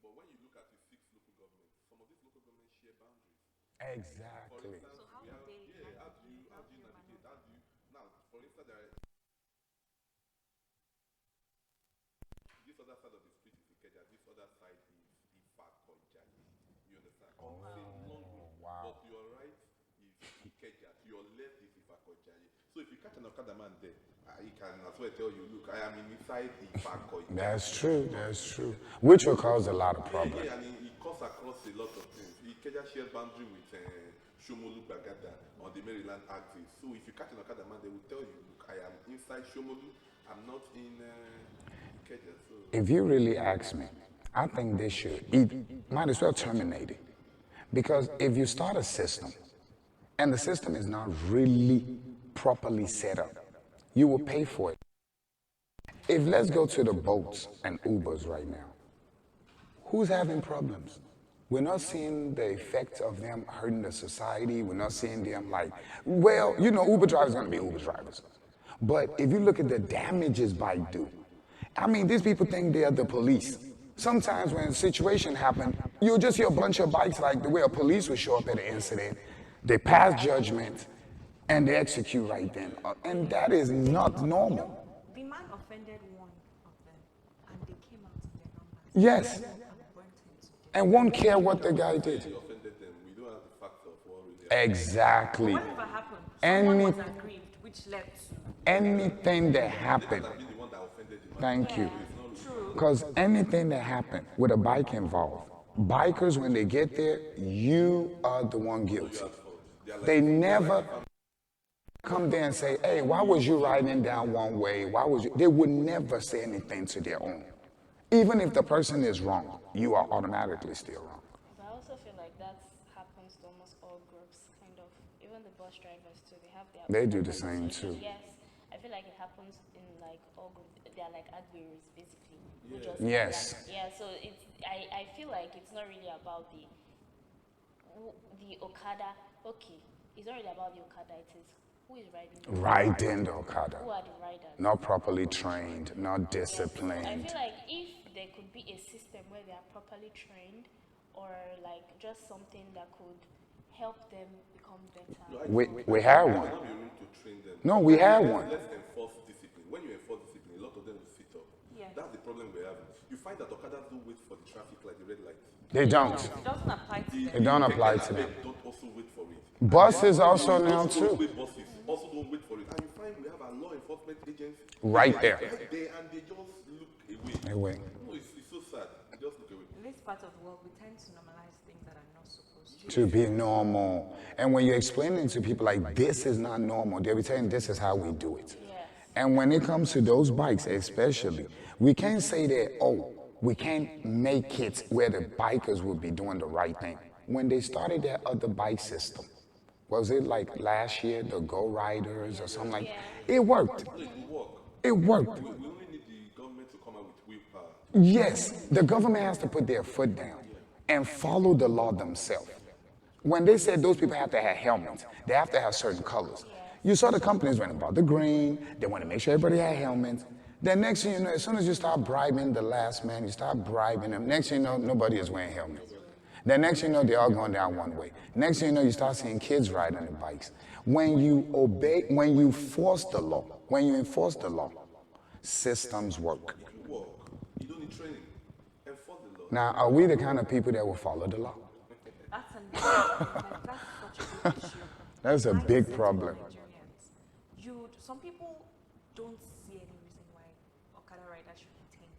But when you look at the 6 local governments, some of these local governments share boundaries. For Exactly. instance, So how we do have they how navigate? How do do you you navigate? maneuver? How do you now? For instance, this other side of the street is Ikeja. This other side is Ifakojaye. You understand? On the same long road, Wow. but to your right is Ikeja. To your left is Ifakojaye. So if you catch an Okada man there, he can as well tell you, look, I am inside Ifakojaye. That's true. That's true. Which will cause a lot of problems. Yeah, and he cuts across a lot of things. Ikeja shares boundary with Shomolu Bagada on the Maryland axis. So if you catch an Okada man, they will tell you, look, I am inside Shomolu. I'm not in Ikeja. So If you really ask me, I think they should. It might as well terminate it. Because if you start a system and the system is not really properly set up, you will pay for it. If let's go to the boats and Ubers right now, who's having problems? We're not seeing the effects of them hurting the society. We're not seeing them like, well, you know, Uber drivers are going to be Uber drivers. But if you look at the damages bike do, I mean, these people think they are the police. Sometimes when a situation happens, you'll just hear a bunch of bikes like the way a police will show up at an incident, they pass judgment, and they execute right then. And that is not normal. The man offended one of them, and they came out in their numbers. Yes. And burnt him to death. And won't care what the guy did. he offended them. We don't have the facts of what really happened. Exactly. Whatever happened, someone Any, was aggrieved, which led to anything that happened, Be the one that offended the man. thank you. true. Because anything that happened with a bike involved, bikers, when they get there, you are the one guilty. They never come there and say, hey, why was you riding down one way? Why was you? They would never say anything to their own. Even if the person is wrong, you are automatically still wrong. But I also feel like that happens to almost all groups, kind of. Even the bus drivers too, they have their. They do the same too. Yes, I feel like it happens in like all groups. They are like adversaries, basically. Who just Yes. Yeah, so it's. I feel like it's not really about the Okada. Okay, it's not really about the Okada. It is who is riding. Riding the Okada. Who are the riders? Not properly trained, not I disciplined. feel like if there could be a system where they are properly trained, or like just something that could help them become better. We had There one. will not be room to train them. No, we had one. Let's enforce discipline. When you enforce discipline, a lot of them will sit up. Yeah. That's the problem we're having. You find that Okadas don't wait for the traffic like the red light. They don't. It doesn't apply to them. It don't apply to them. Don't also wait for it. Buses also now Also too. don't wait buses. Also don't wait for it. And you find we have our law enforcement agents Right there. right there, and they just look away. Anyway. No, it's so sad. They just look away. In this part of the world, we tend to normalize things that are not supposed to. To be normal. And when you're explaining to people like this is not normal, they'll be telling this is how we do it. Yes. And when it comes to those bikes especially, we can't say that, oh, we can't make it where the bikers will be doing the right thing. When they started that other bike system, was it like last year, the Go Riders or something like that? It worked. It worked. We only need the government to come out with willpower. Yes, the government has to put their foot down and follow the law themselves. When they said those people have to have helmets, they have to have certain colors. You saw the companies went about the green, they want to make sure everybody had helmets. Then next thing you know, as soon as you start bribing the last man, you start bribing them, next thing you know, nobody is wearing helmets. Then next thing you know, they're all going down one way. Next thing you know, you start seeing kids riding the bikes. When you when you force the law, when you enforce the law, systems work. You don't need training. Enforce the law. Now, are we the kind of people that will follow the law? That's such a big issue. That's a Mindset big of problem. Nigerians. Some people don't see any reason why Okada riders should be tamed.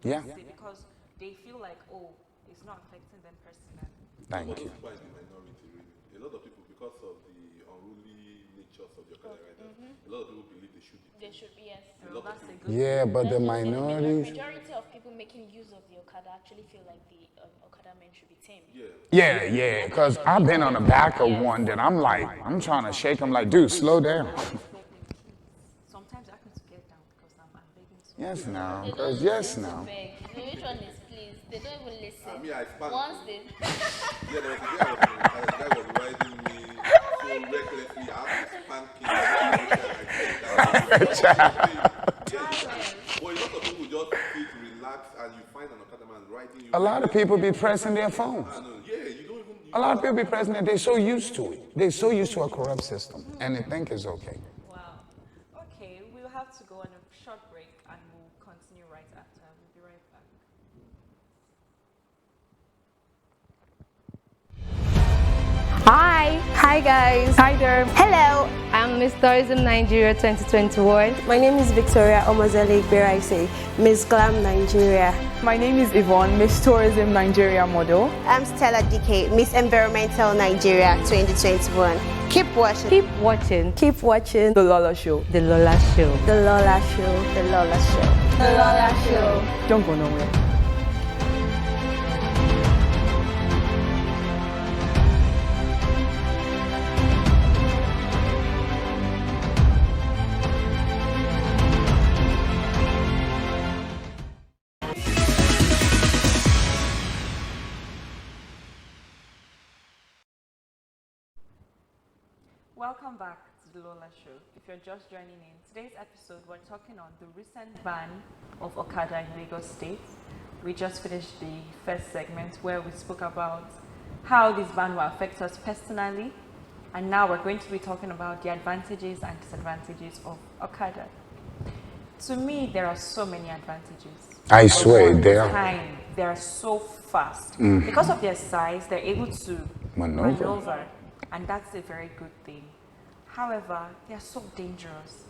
They don't Yeah. see because they feel like, oh, it's not affecting them personally. Thank But you. those people are in the minority, really. A lot of people, because of the unruly natures of the Okada riders, a lot of people believe they should be. They should be, yes. Well, that's a good Yeah, but the That's just it. minorities. Majority of people making use of the Okada actually feel like the Okada men should be tamed. Yeah, because I've been on the back of one that I'm like, I'm trying to shake him like, dude, slow down. Sometimes I can get down because I'm begging so Yes, now, They because don't yes, listen to now. beg. You know, which one is please? They don't even listen. I mean, I sparked. Once they Yeah, there was a guy was riding me so recklessly. I had to spank him. Well, a lot of people just sit, relax and you find an Okada man riding you. A lot of people be pressing their phones. Yeah, you don't even. A lot of people be pressing it. They're so used to it. They're so used to a corrupt system, and they think it's okay. Wow. Okay, we'll have to go on a short break and we'll continue right after. We'll be right back. Hi. Hi guys. Hi there. Hello. I'm Miss Tourism Nigeria 2021. My name is Victoria Omozele Beraise, Miss Glam Nigeria. My name is Yvonne, Miss Tourism Nigeria model. I'm Stella DK, Miss Environmental Nigeria 2021. Keep watching. Keep watching. Keep watching The Lola Show. The Lola Show. The Lola Show. The Lola Show. The Lola Show. Don't go nowhere. Welcome back to the Lola Show. If you're just joining in, today's episode we're talking on the recent ban of OKADA in Lagos State. We just finished the first segment where we spoke about how this ban will affect us personally, and now we're going to be talking about the advantages and disadvantages of OKADA. To me, there are so many advantages. I swear, One they are. time, they are so fast. Because of their size, they're able to maneuver, and that's a very good thing. However, they are so dangerous.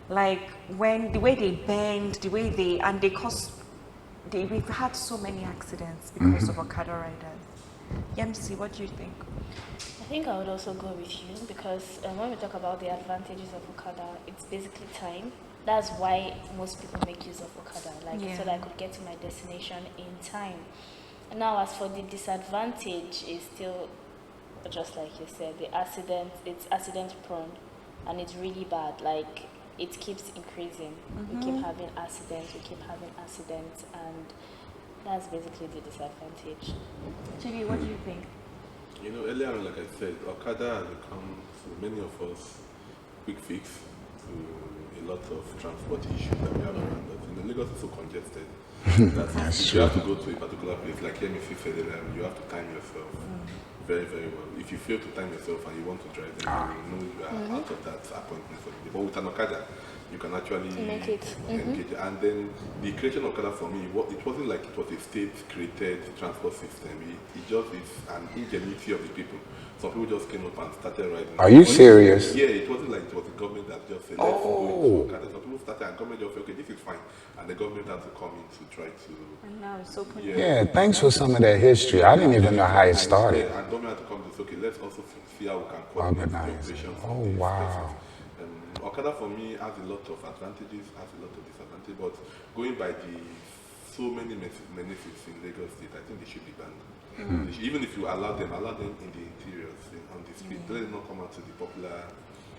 Like when the way they bend, the way they cause, we've had so many accidents because of OKADA riders. Yemsi, what do you think? I think I would also go with you because when we talk about the advantages of OKADA, it's basically time. That's why most people make use of OKADA, so that I could get to my destination in time. And now, as for the disadvantage, is still just like you said, it's accident prone, and it's really bad. Like it keeps increasing. We keep having accidents, and that's basically the disadvantage. Chibi, what do you think? You know, earlier on, like I said, OKADA has become, for many of us, quick fix to a lot of transport issues that we have around us. You know, Lagos is so congested. That's you true. have to go to a particular place, like Yemisi said earlier, you have to time yourself very, very well. If you fail to time yourself and you want to drive, then you know you are out of that appointment for the day. But with an OKADA, you can actually Make it. engage. And then the creation of OKADA for me, it wasn't like it was a state-created transport system. It just is an ingenuity of the people. Some people just came up and started riding. Are you serious? Yeah, it wasn't like it was the government that just said, let's go into OKADA. Some people started and government just said, okay, this is fine. And the government had to come in to try to... And now it's open. Yeah, thanks for some of that history. I didn't even know how it started. Yeah, and government had to come to say, okay, let's also see how we can coordinate the Organize. operations. of Oh, these wow. places. OKADA for me has a lot of advantages, has a lot of disadvantages, but going by the so many benefits in Lagos State, I think they should be banned. Even if you allow them in the interiors, on the street, let them not come out to the popular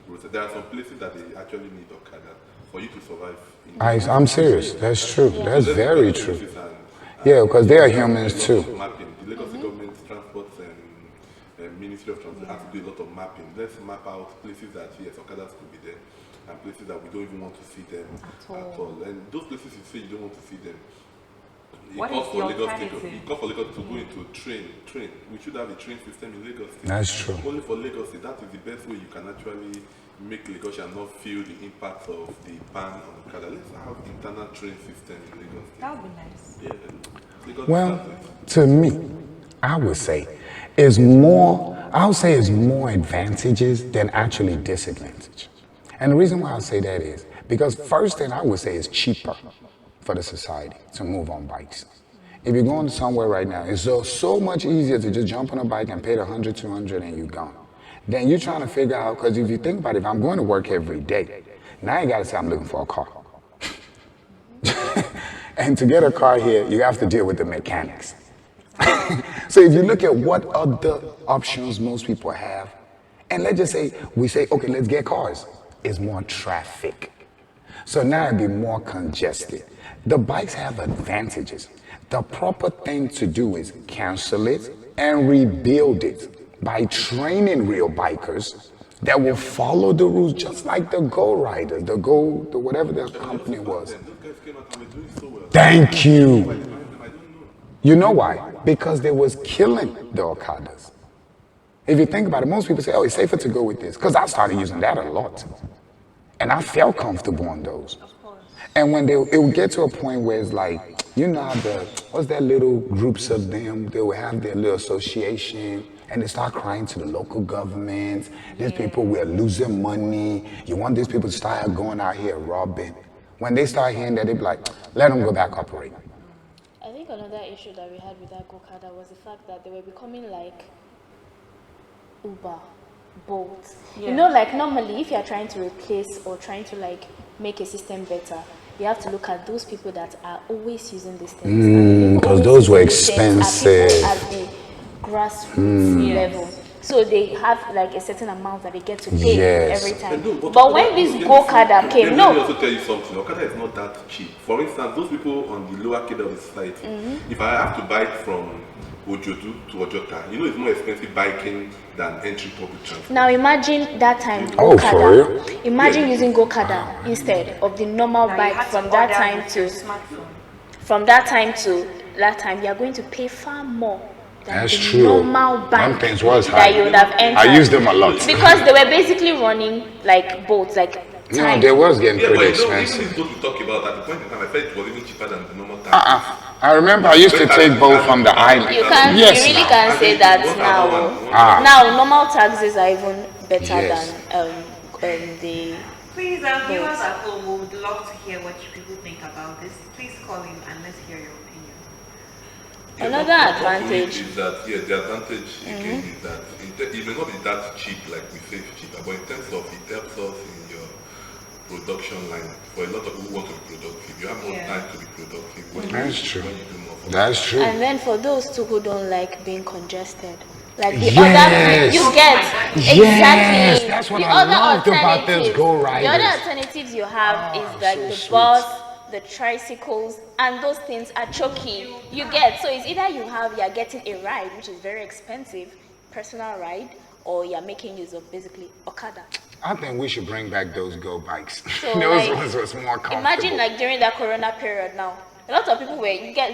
roads. There are some places that they actually need OKADA for you to survive. I'm serious. That's true. That's So let's very look at the true. places and Yeah, because they are humans a lot too. of mapping. The Lagos State Government Transport and Ministry of Transport has to do a lot of mapping. Let's map out places that, yes, OKADAs could be there, and places that we don't even want to see them at all. And those places you say you don't want to see them, What calls is for the Lagos State. alternative? It calls for Lagos to go into train. We should have a train system in Lagos State. That's true. Only for Lagos State. That is the best way you can actually make Lagos and not feel the impact of the ban on OKADA. Let's have internal train system in Lagos State. That would be nice. Yeah. Lagos Well, has it. to me, I would say it's more advantages than actually disadvantage. And the reason why I say that is because first thing I would say is cheaper for the society to move on bikes. If you're going somewhere right now, it's so much easier to just jump on a bike and pay the $100, $200 and you're gone. Then you're trying to figure out, because if you think about it, if I'm going to work every day, now you got to say I'm looking for a car. And to get a car here, you have to deal with the mechanics. So if you look at what other options most people have, and let's just say, we say, okay, let's get cars. It's more traffic. So now it'd be more congested. The bikes have advantages. The proper thing to do is cancel it and rebuild it by training real bikers that will follow the rules just like the Go Riders, the whatever their company was. Those guys came out and we're doing so well. Thank you. Why they find them, I don't know. You know why? Because they was killing the OKADAs. If you think about it, most people say, oh, it's safer to go with this. Because I started using that a lot. And I felt comfortable on those. And when it would get to a point where it's like, you know how what's that little groups of them, they would have their little association and they start crying to the local governments. These people were losing money. You want these people to start going out here robbing. When they start hearing that, they be like, let them go back operating. I think another issue that we had with that OKADA was the fact that they were becoming like Uber, Bolt. Yeah. You know, like normally if you're trying to replace or trying to like make a system better, you have to look at those people that are always using these things. Because those were expensive. At the grassroots level. So they have like a certain amount that they get to pay every time. But when this OKADA came, let me also tell you something. OKADA is not that cheap. For instance, those people on the lower cadre of the society, if I have to buy it from Ojodu to Ojota, you know it's more expensive biking than entry public transport. now imagine that time Oh, for OKADA. real? Imagine using OKADA instead of the normal bike from that time to that time. You are going to pay far more than That's the true. normal bike Them things was that high. you would have entered. I used them a lot. because they were basically running like boats, like No, time. they was getting Yeah, but pretty you know, even expensive. if those we talk about, at the point in time, I felt it was even cheaper than the normal taxi. I remember I used to take both from the island. You can't. Yes, you really now. can't say that now. Now normal taxes are even better Yes. than the. Please, viewers at home, we would love to hear what you people think about this. Please call in and let's hear your opinion. Another What advantage. is that, the advantage again is that it may not be that cheap like we say it's cheaper, but in terms of it helps us in your production line. For a lot of people who want to be productive, you have more time to be productive when That's you, true. when you do more. That's true. And then for those too who don't like being congested, like the Yes. other you get Yes, exactly that's what the I other loved about those alternatives. Go The other Riders. alternatives you have is like so the sweet. bus, the tricycles, and those things are choky. You get so it's either you're getting a ride, which is very expensive, personal ride, or you're making use of basically OKADA. I think we should bring back those Go bikes. So, those like, ones was more comfortable. Imagine like during that Corona period now, a lot of people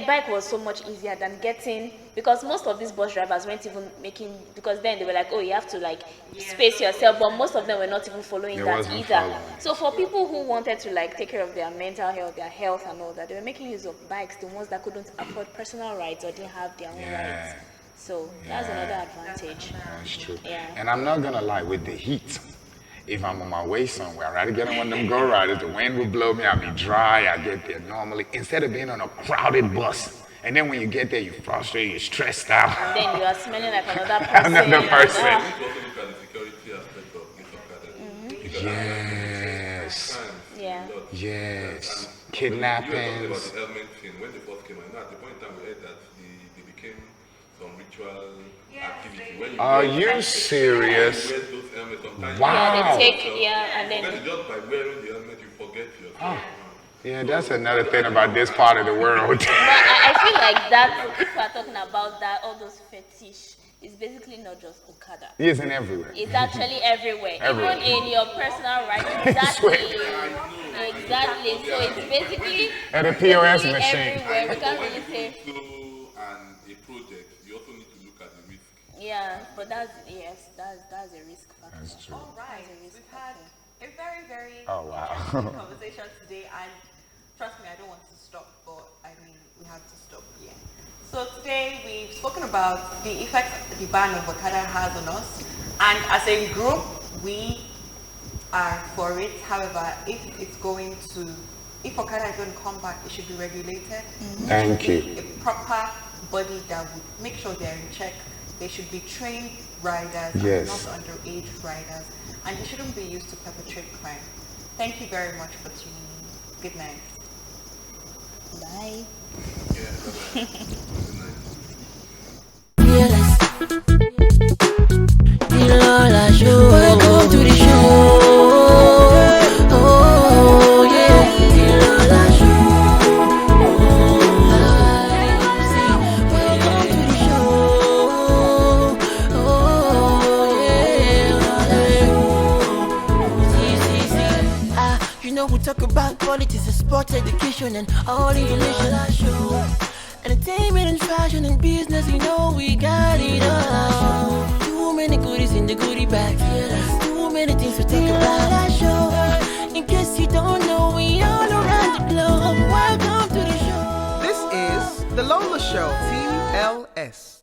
bike was so much easier than getting, because most of these bus drivers weren't even making, because then they were like, oh, you have to like space yourself, but most of them were not even following They that wasn't either. following. So for people who wanted to like take care of their mental health, their health and all that, they were making use of bikes, the ones that couldn't afford personal rides or didn't have their own rides. So that's another advantage. That's true. Yeah. And I'm not gonna lie, with the heat, if I'm on my way somewhere, I'd rather get on one of them Go Riders. The wind will blow me, I'll be dry, I get there normally, instead of being on a crowded bus. And then when you get there, you're frustrated, you're stressed out. And then you are smelling like another person. Another person. You also look at the security aspect of this OKADA. Yes. Yeah. Yes. You were talking about Kidnappings. the helmet thing. When they first came out, at the point in time we heard that they became some ritual activity. When you Are wear- you serious? wear those helmets, sometimes Wow. Yeah, they take and then Because just by wearing the helmet, you forget yourself. Yeah, that's another thing about this part of the world. But I feel like that people are talking about that all those fetish is basically not just OKADA. It isn't everywhere. It's actually everywhere. Everywhere. Even in your personal right. Exactly. Exactly. So it's basically At a POS basically machine. everywhere. We can't really say. So, and a project, you also need to look at the risk. Yeah, but that's a risk factor. That's true. All right, we've had a very, very Oh, wow. interesting conversation today, and trust me, I don't want to stop, but I mean, we have to stop here. So today we've spoken about the effects the ban of OKADA has on us, and as a group, we are for it. However, if OKADA is going to come back, it should be regulated. Thank It should you. be a proper body that would make sure they're in check. They should be trained riders Yes. and not underage riders, and they shouldn't be used to perpetrate crime. Thank you very much for tuning in. Good night. Bye. Welcome to the show. Oh yeah, Dilola show. Welcome to the show. Oh yeah, see. You know we talk about politics, sports, education, and all information. Show. Entertainment and fashion and business, you know we got it all. Too many goodies in the goodie bag. Too many things to talk about. Show. In case you don't know, we all around the globe. Welcome to the show. This is The Lola Show, TLS.